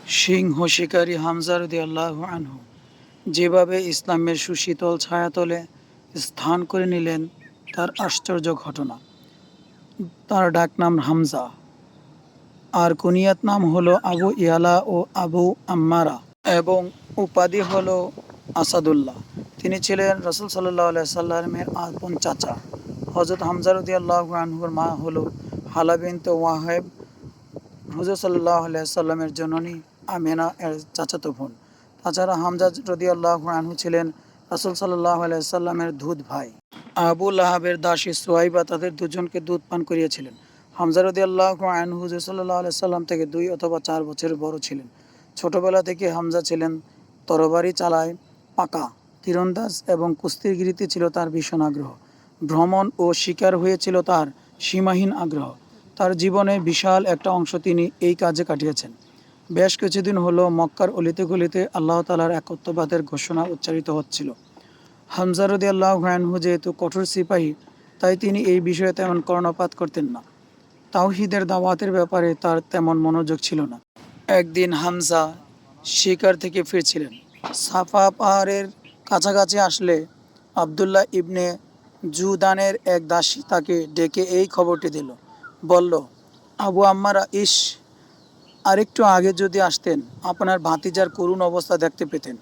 সিংহ শিকারী হামজা রাদিয়াল্লাহু আনহু যেভাবে ইসলামের সুশীতল ছায়াতলে স্থান করে নিলেন তার আশ্চর্য ঘটনা। তার ডাকনাম হামজা, আর কুনিয়াত নাম হলো আবু ইয়ালা ও আবু আম্মারা, এবং উপাধি হলো আসাদুল্লাহ। তিনি ছিলেন রাসূল সাল্লাল্লাহু আলাইহি সাল্লামের আপন চাচা। হযরত হামজা রাদিয়াল্লাহু আনহুর মা হলো হালা বিনতে ওয়াহেব, হুজুর সাল্লাল্লাহু আলাইহি সাল্লামের জননী আমেনা এর চাচাতো বোন। তাছাড়া হামজা রাদিয়াল্লাহু আনহু ছিলেন রাসূল সাল্লাল্লাহু আলাইহি সাল্লামের দুধ ভাই। আবু লাহাবের দাসী সুয়াইবা তাদের দুজনকে দুধ পান করিয়েছিলেন। হামজা রাদিয়াল্লাহু আনহু হুজুর সাল্লাল্লাহু আলাইহি সাল্লাম থেকে 2 অথবা 4 বছরের বড় ছিলেন। ছোটবেলা থেকে হামজা ছিলেন তরবারি চালায় পাকা, তীরন্দাজ এবং কুস্তিগিরিতে ছিল তার ভীষণ আগ্রহ। ভ্রমণ ও শিকার হয়েছিল তার সীমাহীন আগ্রহ। তার জীবনের বিশাল একটা অংশ তিনি এই কাজে কাটিয়েছেন। বেশ কিছুদিন হলো মক্কার অলিতে গলিতে আল্লাহ তাআলার একত্ববাদের ঘোষণা উচ্চারিত হচ্ছিল। হামজা রাদিয়াল্লাহু আনহু যেহেতু কঠোর সিপাহী, তাই তিনি এই বিষয়ে তেমন কর্ণপাত করতেন না। তাওহীদের দাওয়াতের ব্যাপারে তার তেমন মনোযোগ ছিল না। একদিন হামজা শিকার থেকে ফিরছিলেন। সাফা পাহাড়ের কাছাকাছি আসলে আবদুল্লাহ ইবনে জুদানের এক দাসী তাকে ডেকে এই খবরটি দিল। বলল, আবু আম্মারা, আরেকটু আগে যদি আসতেন আপনার ভাতিজার করুণ অবস্থা দেখতে পেতেন।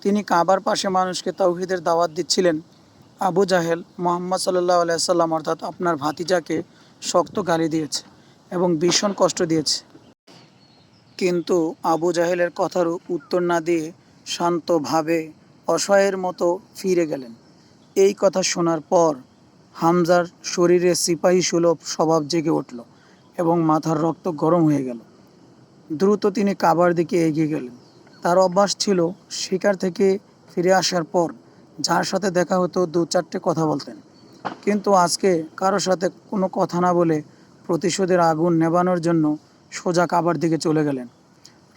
তিনি কাবার পাশে মানুষকে তাওহীদের দাওয়াত দিচ্ছিলেন। আবু জাহেল মুহাম্মদ সাল্লাল্লাহু আলাইহি সাল্লাম অর্থাৎ আপনার ভাতিজাকে শক্ত গালি দিয়েছে এবং ভীষণ কষ্ট দিয়েছে। কিন্তু আবু জাহেলের কথার উত্তর না দিয়ে শান্তভাবে অসহায়ের মতো ফিরে গেলেন। এই কথা শোনার পর হামজার শরীরে সিপাহী সুলভ স্বভাব জেগে উঠল এবং মাথার রক্ত গরম হয়ে গেল। দ্রুত তিনি কাবার দিকে এগিয়ে গেলেন। তার অভ্যাস ছিল শিকার থেকে ফিরে আসার পর যার সাথে দেখা হতো 2-4টে কথা বলতেন। কিন্তু আজকে কারোর সাথে কোনো কথা না বলে প্রতিশোধের আগুন নেভানোর জন্য সোজা কাবার দিকে চলে গেলেন।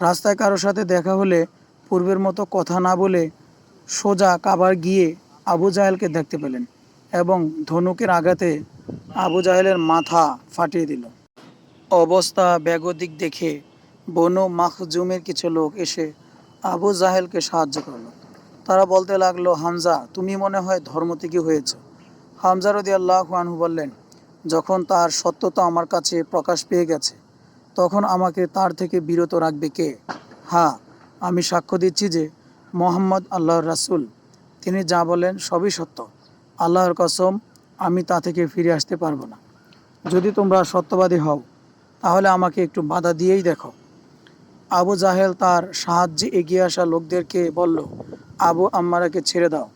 রাস্তায় কারোর সাথে দেখা হলে পূর্বের মতো কথা না বলে সোজা কাবার গিয়ে আবু জাহেলকে দেখতে পেলেন এবং ধনুকের আঘাতে আবু জাহেলের মাথা ফাটিয়ে দিল। অবস্থা বেগতিক দেখে বনু মাখজুমের কিছু লোক এসে আবু জাহেলকে সাহায্য করল। তারা বলতে লাগলো, হামজা, তুমি মনে হয় ধর্ম থেকে হয়েছ। হামজা রাদিয়াল্লাহু আনহু বললেন, যখন তার সত্যতা আমার কাছে প্রকাশ পেয়ে গেছে তখন আমাকে তার থেকে বিরত রাখবে কে? হ্যাঁ, আমি সাক্ষ্য দিচ্ছি যে মোহাম্মদ আল্লাহর রাসূল। তিনি যা বলেন সবই সত্য। আল্লাহর কসম, আমি তা থেকে ফিরে আসতে পারবো না। যদি তোমরা সত্যবাদী হও তাহলে আমাকে একটু বাধা দিয়েই দেখো। আবু জাহেল তার সাহায্যে এগিয়ে আসা লোকদেরকে বলল, আবু আম্মারাকে ছেড়ে দাও।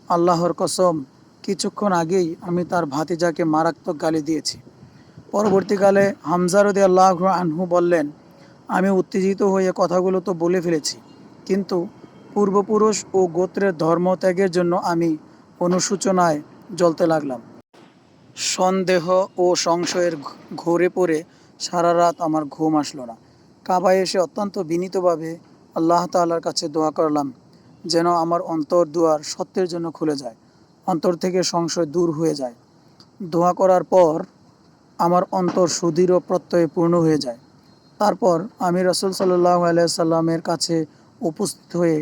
আল্লাহর কসম, কিছুক্ষণ আগেই আমি তার ভাতিজাকে মারাত্মক গালি দিয়েছি। পরবর্তীকালে হামজা রাদিয়াল্লাহু আনহু বললেন, আমি উত্তেজিত হয়ে কথাগুলো তো বলে ফেলেছি, কিন্তু পূর্বপুরুষ ও গোত্রের ধর্মত্যাগের জন্য আমি অনুশোচনায় জ্বলতে লাগলাম। সন্দেহ ও সংশয়ের ঘোরে পড়ে সারা রাত আমার ঘুম আসলো না। কাবায় এসে অত্যন্ত বিনীতভাবে আল্লাহ তাআলার কাছে দোয়া করলাম যেন আমার অন্তর দুয়ার সত্যের জন্য খুলে যায়, অন্তর থেকে সংশয় দূর হয়ে যায়। দোয়া করার পর আমার অন্তর সুদৃঢ় প্রত্যয়ে পূর্ণ হয়ে যায়। তারপর আমি রাসূল সাল্লাল্লাহু আলাইহি সাল্লামের কাছে উপস্থিত হয়ে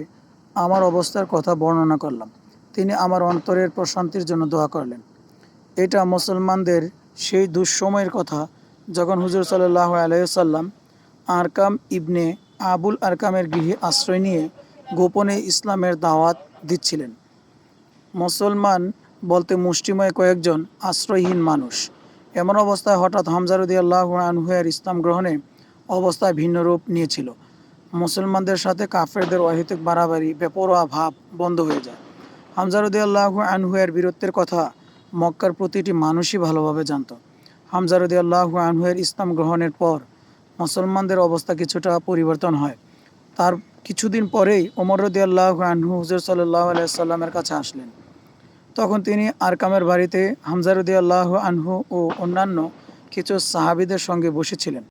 আমার অবস্থার কথা বর্ণনা করলাম। তিনি আমার অন্তরের প্রশান্তির জন্য দোয়া করলেন। এটা মুসলমানদের সেই দুঃসময়ের কথা যখন হুজুর সাল্লাল্লাহু আলাইহি সাল্লাম আরকাম ইবনে আবুল আরকামের গৃহে আশ্রয় নিয়ে গোপনে ইসলামের দাওয়াত দিচ্ছিলেন। মুসলমান বলতে মুষ্টিমেয় কয়েকজন আশ্রয়হীন মানুষ। এমন অবস্থায় হঠাৎ হামজা রাদিয়াল্লাহু আনহু এর ইসলাম গ্রহণে অবস্থায় ভিন্ন রূপ নিয়েছিল। মুসলমানদের সাথে কাফেরদের অহেতুক বাড়াবাড়ি, বেপরোয়া ভাব বন্ধ হয়ে যায়। হামজা রাদিয়াল্লাহু আনহু এর বীরত্বের কথা মক্কার প্রতিটি মানুষই ভালোভাবে জানত। হামজা রাদিয়াল্লাহু আনহু এর ইসলাম গ্রহণের পর মুসলমানদের অবস্থা কিছুটা পরিবর্তন হয়। তার কিছুদিন পরেই ওমর রাদিয়াল্লাহু আনহু হুজুর সাল্লাল্লাহু আলাইহি সাল্লামের কাছে আসলেন। তখন তিনি আরকামের বাড়িতে হামজা রাদিয়াল্লাহু আনহু ও অন্যান্য কিছু সাহাবীদের সঙ্গে বসেছিলেন।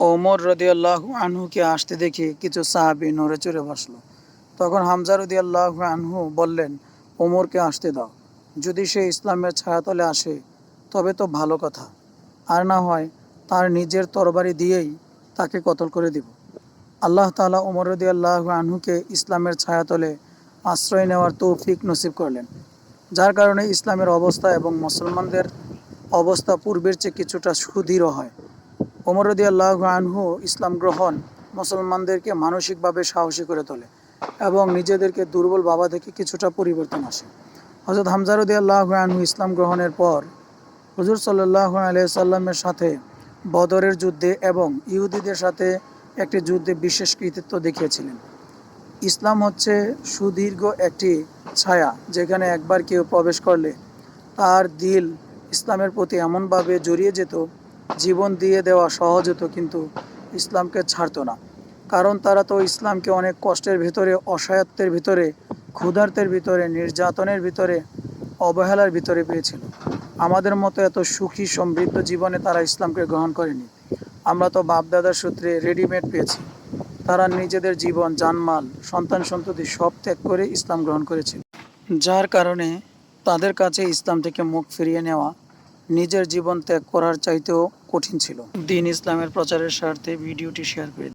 ওমর রাদিয়াল্লাহু আনহুকে আসতে দেখে কিছু সাহাবী নড়ে চড়ে বসল। তখন হামজা রাদিয়াল্লাহু আনহু বললেন, ওমরকে আসতে দাও। যদি সে ইসলামের ছায়াতলে আসে তবে তো ভালো কথা, আর না হয় তার নিজের তরবারি দিয়েই তাকে কতল করে দিব। আল্লাহ তাআলা ওমর রাদিয়াল্লাহু আনহুকে ইসলামের ছায়াতলে আশ্রয় নেওয়ার তৌফিক নসিব করলেন, যার কারণে ইসলামের অবস্থা এবং মুসলমানদের অবস্থা পূর্বের চেয়ে কিছুটা সুদৃঢ় হয়। ওমর রাদিয়াল্লাহু আনহু ইসলাম গ্রহণ মুসলমানদেরকে মানসিকভাবে সাহসী করে তোলে এবং নিজেদেরকে দুর্বল ভাবা থেকে কিছুটা পরিবর্তন আসে। হযরত হামজা রাদিয়াল্লাহু আনহু ইসলাম গ্রহণের পর হুজুর সাল্লাল্লাহু আলাইহি সাল্লামের সাথে বদরের যুদ্ধে এবং ইহুদিদের সাথে একটি যুদ্ধে বিশেষ কৃতিত্ব দেখিয়েছিলেন। ইসলাম হচ্ছে সুদীর্ঘ একটি ছায়া, যেখানে একবার কেউ প্রবেশ করলে তার দিল ইসলামের প্রতি এমনভাবে জড়িয়ে যেত, জীবন দিয়ে দেওয়া সহজ হতো, কিন্তু ইসলামকে ছাড়তো না। কারণ তারা তো ইসলামকে অনেক কষ্টের ভিতরে, অসহায়ত্বের ভিতরে, ক্ষুধার্তের ভিতরে, নির্যাতনের ভিতরে, অবহেলার ভিতরে পেয়েছিল। আমাদের মতো এত সুখী সমৃদ্ধ জীবনে তারা ইসলামকে গ্রহণ করেনি। আমরা তো বাপদাদার সূত্রে রেডিমেড পেয়েছি। তারা নিজেদের জীবন, জানমাল, সন্তান সন্ততি সব ত্যাগ করে ইসলাম গ্রহণ করেছিল, যার কারণে তাদের কাছে ইসলাম থেকে মুখ ফিরিয়ে নেওয়া নিজের জীবন ত্যাগ করার চাইতেও কঠিন ছিল। দ্বীন ইসলামের প্রচারের স্বার্থে ভিডিওটি শেয়ার করে